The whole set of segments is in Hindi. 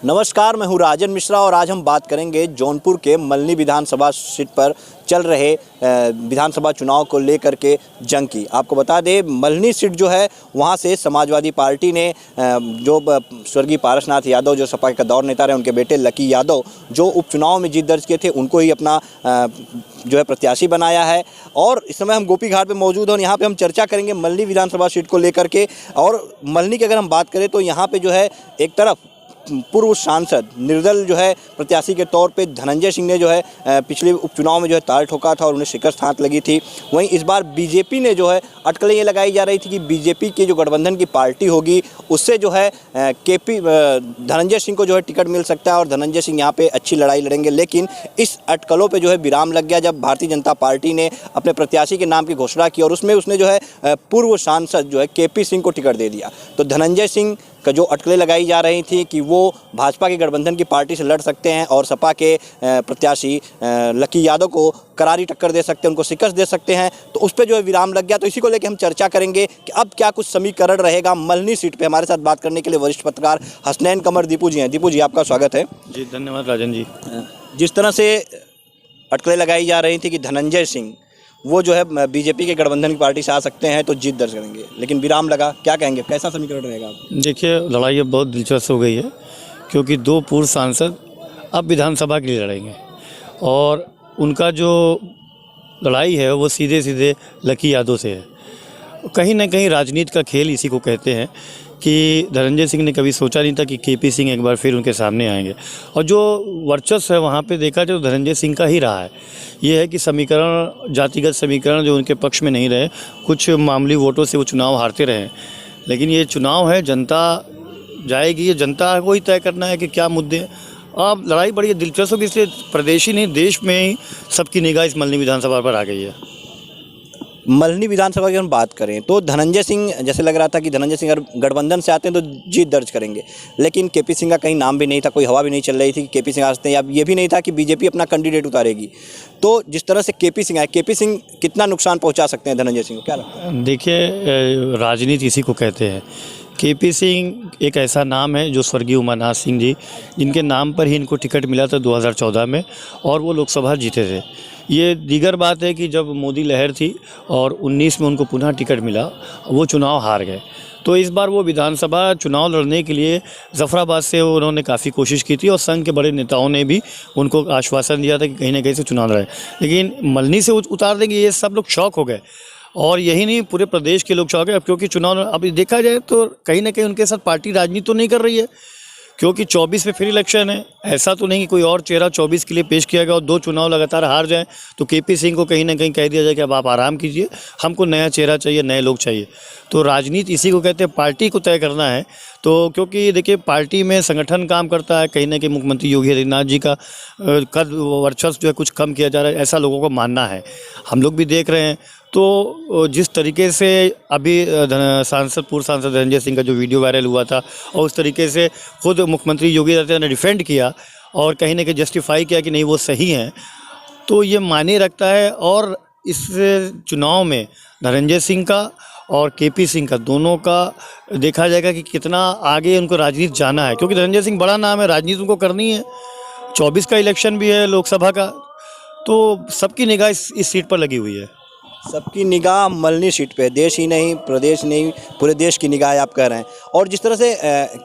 नमस्कार, मैं हूं राजन मिश्रा और आज हम बात करेंगे जौनपुर के मल्हनी विधानसभा सीट पर चल रहे विधानसभा चुनाव को लेकर के जंग की। आपको बता दें, मल्हनी सीट जो है वहां से समाजवादी पार्टी ने जो स्वर्गीय पारसनाथ यादव जो सपा के दौर नेता रहे, उनके बेटे लकी यादव जो उपचुनाव में जीत दर्ज किए थे, उनको ही अपना जो है प्रत्याशी बनाया है। और इस समय हम गोपी घाट पे मौजूद हैं और यहाँ पे हम चर्चा करेंगे मल्हनी विधानसभा सीट को लेकर के। और मल्हनी की अगर हम बात करें तो यहाँ पे जो है एक तरफ पूर्व सांसद निर्दल जो है प्रत्याशी के तौर पे धनंजय सिंह ने जो है पिछले उपचुनाव में जो है ताल ठोका था और उन्हें शिकस्त हाथ लगी थी। वहीं इस बार बीजेपी ने जो है अटकलें ये लगाई जा रही थी कि बीजेपी की जो गठबंधन की पार्टी होगी उससे जो है धनंजय सिंह को जो है टिकट मिल सकता है और धनंजय सिंह यहाँ पे अच्छी लड़ाई लड़ेंगे। लेकिन इस अटकलों पे जो है विराम लग गया जब भारतीय जनता पार्टी ने अपने प्रत्याशी के नाम की घोषणा की और उसमें उसने जो है पूर्व सांसद जो है केपी सिंह को टिकट दे दिया। तो धनंजय सिंह का जो अटकलें लगाई जा रही थी कि वो भाजपा के गठबंधन की पार्टी से लड़ सकते हैं और सपा के प्रत्याशी लकी यादव को करारी टक्कर दे सकते हैं, उनको शिकस्त दे सकते हैं, तो उस पर जो है विराम लग गया। तो इसी को लेकर हम चर्चा करेंगे कि अब क्या कुछ समीकरण रहेगा मल्हनी सीट पे। हमारे साथ बात करने के लिए वरिष्ठ पत्रकार हसनैन कमर दीपू जी हैं। दीपू जी, आपका स्वागत है। जी धन्यवाद राजन जी। जिस तरह से अटकलें लगाई जा रही थी कि धनंजय सिंह वो जो है बीजेपी के गठबंधन की पार्टी से आ सकते हैं तो जीत दर्ज करेंगे, लेकिन विराम लगा, क्या कहेंगे, कैसा समीकरण रहेगा? देखिए, लड़ाई अब बहुत दिलचस्प हो गई है क्योंकि दो पूर्व सांसद अब विधानसभा के लिए लड़ेंगे और उनका जो लड़ाई है वो सीधे सीधे लकी यादव से है। कहीं ना कहीं राजनीति का खेल इसी को कहते हैं कि धनंजय सिंह ने कभी सोचा नहीं था कि केपी सिंह एक बार फिर उनके सामने आएंगे और जो वर्चस्व है वहाँ पे देखा जाए तो धनंजय सिंह का ही रहा है। ये है कि समीकरण, जातिगत समीकरण जो उनके पक्ष में नहीं रहे, कुछ मामूली वोटों से वो चुनाव हारते रहे। लेकिन ये चुनाव है, जनता जाएगी, ये जनता को ही तय करना है कि क्या मुद्दे हैं। अब लड़ाई बड़ी दिलचस्प होगी, इसलिए प्रदेश ही नहीं देश में ही सबकी निगाह इस मल्हनी विधानसभा पर आ गई है। मल्हनी विधानसभा की हम बात करें तो धनंजय सिंह, जैसे लग रहा था कि धनंजय सिंह अगर गठबंधन से आते हैं तो जीत दर्ज करेंगे, लेकिन केपी सिंह का कहीं नाम भी नहीं था, कोई हवा भी नहीं चल रही थी कि केपी सिंह आ सकते हैं, या ये भी नहीं था कि बीजेपी अपना कैंडिडेट उतारेगी। तो जिस तरह से केपी सिंह आए, केपी सिंह कितना नुकसान पहुँचा सकते हैं धनंजय सिंह को, क्या लगता है? देखिए, राजनीति इसी को कहते हैं। केपी सिंह एक ऐसा नाम है जो स्वर्गीय उमानाथ सिंह जी, जिनके नाम पर ही इनको टिकट मिला था 2014 में और वो लोकसभा जीते थे। ये दीगर बात है कि जब मोदी लहर थी और 19 में उनको पुनः टिकट मिला, वो चुनाव हार गए। तो इस बार वो विधानसभा चुनाव लड़ने के लिए जफराबाद से उन्होंने काफ़ी कोशिश की थी और संघ के बड़े नेताओं ने भी उनको आश्वासन दिया था कि कहीं ना कहीं से चुनाव लड़े, लेकिन मल्हनी से उतार देंगे, ये सब लोग शौक हो गए। और यही नहीं, पूरे प्रदेश के लोग शौक है। अब क्योंकि चुनाव अब देखा जाए तो कहीं ना कहीं उनके साथ पार्टी राजनीति तो नहीं कर रही है, क्योंकि 24 में फिर इलेक्शन है। ऐसा तो नहीं कि कोई और चेहरा 24 के लिए पेश किया गया और दो चुनाव लगातार हार जाए तो केपी सिंह को कहीं ना कहीं कह दिया जाए कि अब आप आराम कीजिए, हमको नया चेहरा चाहिए, नए लोग चाहिए। तो राजनीति इसी को कहते हैं, पार्टी को तय करना है। तो क्योंकि देखिए, पार्टी में संगठन काम करता है, कहीं ना कहीं मुख्यमंत्री योगी आदित्यनाथ जी का कद वर्चस्व जो है कुछ कम किया जा रहा है, ऐसा लोगों को मानना है। हम लोग भी देख रहे हैं। तो जिस तरीके से अभी पूर्व सांसद धनंजय सिंह का जो वीडियो वायरल हुआ था और उस तरीके से खुद मुख्यमंत्री योगी आदित्यनाथ ने डिफेंड किया और कहीं ना कहीं जस्टिफाई किया कि नहीं वो सही हैं, तो ये मायने रखता है। और इस चुनाव में धनंजय सिंह का और केपी सिंह का, दोनों का देखा जाएगा कि कितना आगे उनको राजनीति जाना है, क्योंकि धनंजय सिंह बड़ा नाम है, राजनीति उनको करनी है। 24 का इलेक्शन भी है लोकसभा का, तो सबकी निगाह इस सीट पर लगी हुई है। सबकी निगाह मल्हनी सीट पे, देश ही नहीं, प्रदेश नहीं, पूरे देश की निगाह आप कह रहे हैं। और जिस तरह से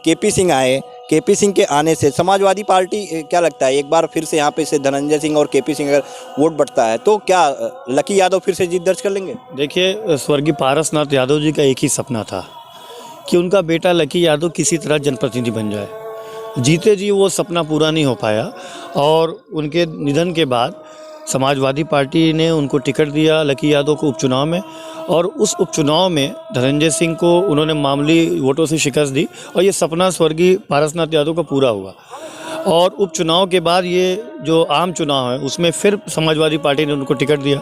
केपी सिंह आए, केपी सिंह के आने से समाजवादी पार्टी, क्या लगता है एक बार फिर से यहाँ पे से धनंजय सिंह और केपी सिंह अगर वोट बढ़ता है तो क्या लकी यादव फिर से जीत दर्ज कर लेंगे? देखिए, स्वर्गीय पारसनाथ यादव जी का एक ही सपना था कि उनका बेटा लकी यादव किसी तरह जनप्रतिनिधि बन जाए। जीते जी वो सपना पूरा नहीं हो पाया और उनके निधन के बाद समाजवादी पार्टी ने उनको टिकट दिया लकी यादव को उपचुनाव में, और उस उपचुनाव में धनंजय सिंह को उन्होंने मामूली वोटों से शिकस्त दी और ये सपना स्वर्गीय पारसनाथ यादव का पूरा हुआ। और उपचुनाव के बाद ये जो आम चुनाव है उसमें फिर समाजवादी पार्टी ने उनको टिकट दिया।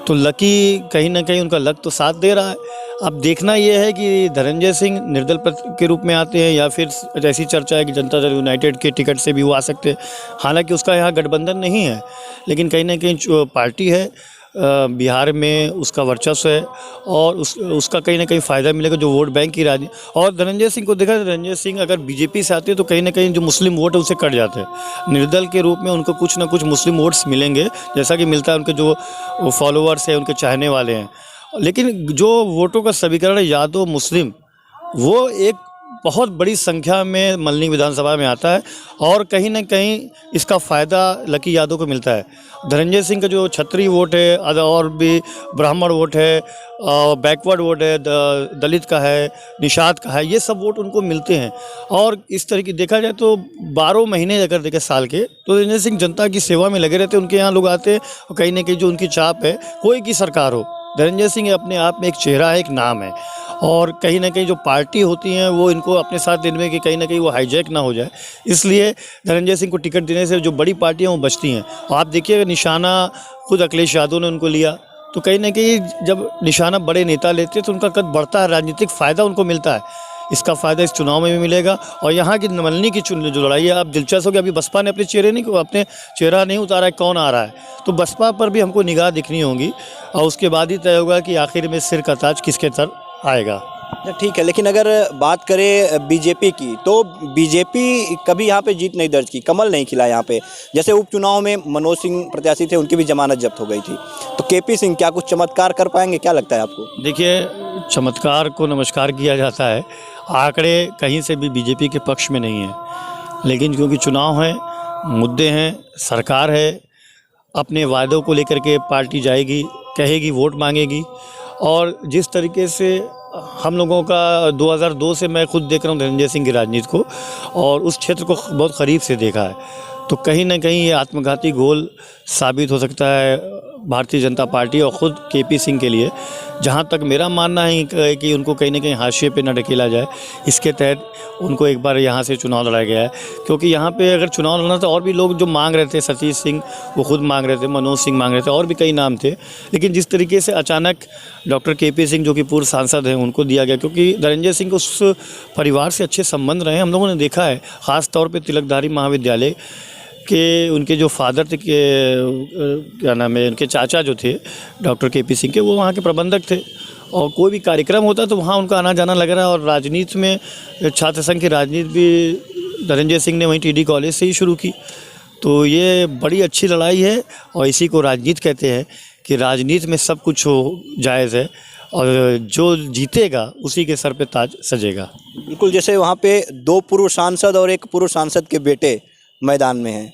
तो लकी कहीं ना कहीं उनका लक तो साथ दे रहा है। अब देखना यह है कि धनंजय सिंह निर्दल के रूप में आते हैं या फिर ऐसी चर्चा है कि जनता दल यूनाइटेड के टिकट से भी वो आ सकते हैं। हालांकि उसका यहाँ गठबंधन नहीं है, लेकिन कहीं ना कहीं पार्टी है बिहार में उसका वर्चस्व है और उसका कहीं ना कहीं फ़ायदा मिलेगा जो वोट बैंक की राजनीति। और धनंजय सिंह को देखा, धनंजय सिंह अगर बीजेपी से आते हैं तो कहीं ना कहीं जो मुस्लिम वोट है उससे कट जाते हैं। निर्दल के रूप में उनको कुछ ना कुछ मुस्लिम वोट्स मिलेंगे, जैसा कि मिलता है उनके जो फॉलोअर्स हैं, उनके चाहने वाले हैं। लेकिन जो वोटों का समीकरण है यादव मुस्लिम, वो एक बहुत बड़ी संख्या में मल्हनी विधानसभा में आता है और कहीं न कहीं इसका फ़ायदा लकी यादव को मिलता है। धनंजय सिंह का जो क्षत्रिय वोट है और भी ब्राह्मण वोट है, बैकवर्ड वोट है, दलित का है, निषाद का है, ये सब वोट उनको मिलते हैं। और इस तरह की देखा जाए तो 12 महीने अगर देखें साल के, तो धनंजय सिंह जनता की सेवा में लगे रहते हैं। उनके यहाँ लोग आते हैं और कहीं न कहीं जो उनकी छाप है, कोई की सरकार हो, धनंजय सिंह अपने आप में एक चेहरा है, एक नाम है। और कहीं ना कहीं जो पार्टी होती हैं वो इनको अपने साथ देने में कि कहीं ना कहीं वो हाईजैक ना हो जाए, इसलिए धनंजय सिंह को टिकट देने से जो बड़ी पार्टियां वो बचती हैं। और आप देखिए निशाना खुद अखिलेश यादव ने उनको लिया, तो कहीं ना कहीं जब निशाना बड़े नेता लेते हैं तो उनका कद बढ़ता है, राजनीतिक फ़ायदा उनको मिलता है। इसका फ़ायदा इस चुनाव में भी मिलेगा। और यहाँ की मल्हनी की जो लड़ाई है, आप दिलचस्प हो गया, अभी बसपा ने अपने चेहरा नहीं उतारा है, कौन आ रहा है, तो बसपा पर भी हमको निगाह दिखनी होगी और उसके बाद ही तय होगा कि आखिर में सिर का ताज किसके तरफ आएगा। ठीक है, लेकिन अगर बात करें बीजेपी की, तो बीजेपी कभी यहाँ पे जीत नहीं दर्ज की, कमल नहीं खिला यहाँ पे। जैसे उपचुनाव में मनोज सिंह प्रत्याशी थे, उनकी भी जमानत जब्त हो गई थी, तो केपी सिंह क्या कुछ चमत्कार कर पाएंगे, क्या लगता है आपको? देखिए, चमत्कार को नमस्कार किया जाता है, आंकड़े कहीं से भी बीजेपी के पक्ष में नहीं है। लेकिन क्योंकि चुनाव है, मुद्दे हैं, सरकार है, अपने वादों को लेकर के पार्टी जाएगी, कहेगी, वोट मांगेगी। और जिस तरीके से हम लोगों का 2002 से मैं खुद देख रहा हूँ धनंजय सिंह की राजनीति को और उस क्षेत्र को बहुत करीब से देखा है, तो कहीं ना कहीं ये आत्मघाती गोल साबित हो सकता है भारतीय जनता पार्टी और ख़ुद केपी सिंह के लिए। जहाँ तक मेरा मानना है कि उनको कहीं ना कहीं हाशिए पे न ढकेला जाए, इसके तहत उनको एक बार यहाँ से चुनाव लड़ाया गया है। क्योंकि यहाँ पे अगर चुनाव लड़ना तो और भी लोग जो मांग रहे थे, सतीश सिंह वो खुद मांग रहे थे, मनोज सिंह मांग रहे थे, और भी कई नाम थे। लेकिन जिस तरीके से अचानक डॉक्टर केपी सिंह जो कि पूर्व सांसद हैं उनको दिया गया, क्योंकि धनंजय सिंह को उस परिवार से अच्छे संबंध रहे, हम लोगों ने देखा है। ख़ास तौर पर तिलकधारी महाविद्यालय के उनके जो फादर थे, क्या नाम है, उनके चाचा जो थे डॉक्टर केपी सिंह के, वो वहाँ के प्रबंधक थे और कोई भी कार्यक्रम होता तो वहाँ उनका आना जाना लगा रहा। और राजनीति में छात्र संघ की राजनीति भी धनंजय सिंह ने वहीं टीडी कॉलेज से ही शुरू की। तो ये बड़ी अच्छी लड़ाई है और इसी को राजनीति कहते हैं कि राजनीति में सब कुछ हो जायज़ है और जो जीतेगा उसी के सर पे ताज सजेगा। बिल्कुल, जैसे वहाँ पे 2 पूर्व सांसद और एक पूर्व सांसद के बेटे मैदान में हैं।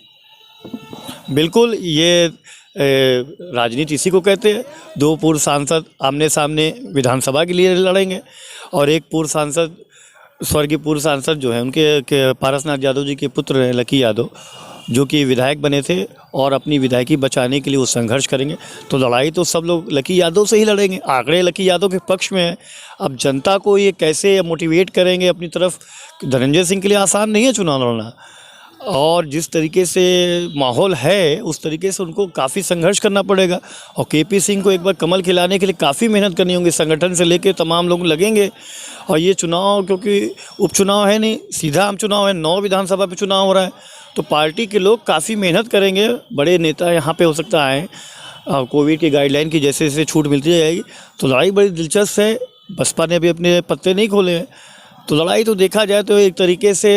बिल्कुल, ये राजनीति इसी को कहते हैं। 2 पूर्व सांसद आमने सामने विधानसभा के लिए लड़ेंगे और एक पूर्व सांसद, स्वर्गीय पूर्व सांसद जो है उनके पारसनाथ यादव जी के पुत्र हैं लकी यादव, जो कि विधायक बने थे और अपनी विधायकी बचाने के लिए वो संघर्ष करेंगे। तो लड़ाई तो सब लोग लकी यादव से ही लड़ेंगे, आंकड़े लकी यादव के पक्ष में है। अब जनता को ये कैसे मोटिवेट करेंगे अपनी तरफ, धनंजय सिंह के लिए आसान नहीं है चुनाव लड़ना। और जिस तरीके से माहौल है उस तरीके से उनको काफ़ी संघर्ष करना पड़ेगा और केपी सिंह को एक बार कमल खिलाने के लिए काफ़ी मेहनत करनी होगी। संगठन से लेके तमाम लोग लगेंगे और ये चुनाव, क्योंकि उपचुनाव है नहीं, सीधा आम चुनाव है, 9 विधानसभा पे चुनाव हो रहा है, तो पार्टी के लोग काफ़ी मेहनत करेंगे। बड़े नेता यहाँ पे हो सकता है कोविड की गाइडलाइन की जैसे जैसे छूट मिलती जाएगी, तो लड़ाई बड़ी दिलचस्प है। बसपा ने अभी अपने पत्ते नहीं खोले हैं, तो लड़ाई तो देखा जाए तो एक तरीके से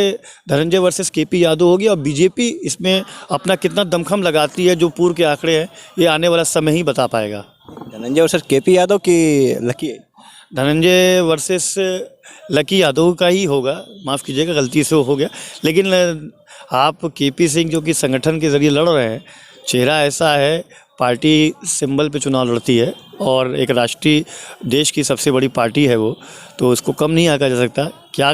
धनंजय वर्सेस केपी यादव होगी। और बीजेपी इसमें अपना कितना दमखम लगाती है, जो पूर्व के आंकड़े हैं ये आने वाला समय ही बता पाएगा। धनंजय वर्सेस केपी यादव की lucky? Dhananjay versus lucky Yadav का ही होगा, माफ़ कीजिएगा गलती से हो गया। लेकिन आप केपी सिंह जो कि संगठन के ज़रिए लड़ रहे हैं, चेहरा ऐसा है, पार्टी सिंबल पे चुनाव लड़ती है और एक राष्ट्रीय देश की सबसे बड़ी पार्टी है वो, तो उसको कम नहीं आंका जा सकता। क्या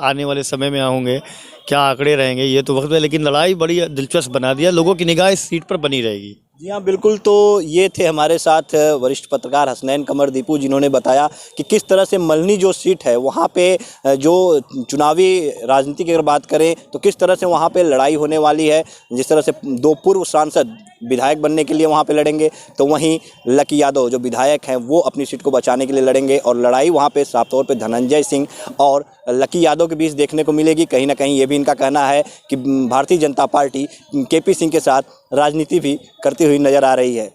आने वाले समय में होंगे, क्या आंकड़े रहेंगे, ये तो वक्त है, लेकिन लड़ाई बड़ी दिलचस्प बना दिया। लोगों की निगाह इस सीट पर बनी रहेगी। जी हाँ, बिल्कुल। तो ये थे हमारे साथ वरिष्ठ पत्रकार हसनैन कमर दीपू, जिन्होंने बताया कि किस तरह से मल्हनी जो सीट है वहाँ पे जो चुनावी राजनीति की अगर बात करें तो किस तरह से वहाँ पे लड़ाई होने वाली है। जिस तरह से 2 पूर्व सांसद विधायक बनने के लिए वहाँ पे लड़ेंगे, तो वहीं लकी यादव जो विधायक हैं वो अपनी सीट को बचाने के लिए लड़ेंगे और लड़ाई वहाँ पे साफ तौर पे धनंजय सिंह और लकी यादव के बीच देखने को मिलेगी। कहीं ना कहीं ये भी इनका कहना है कि भारतीय जनता पार्टी केपी सिंह के साथ राजनीति भी करती हुई नज़र आ रही है।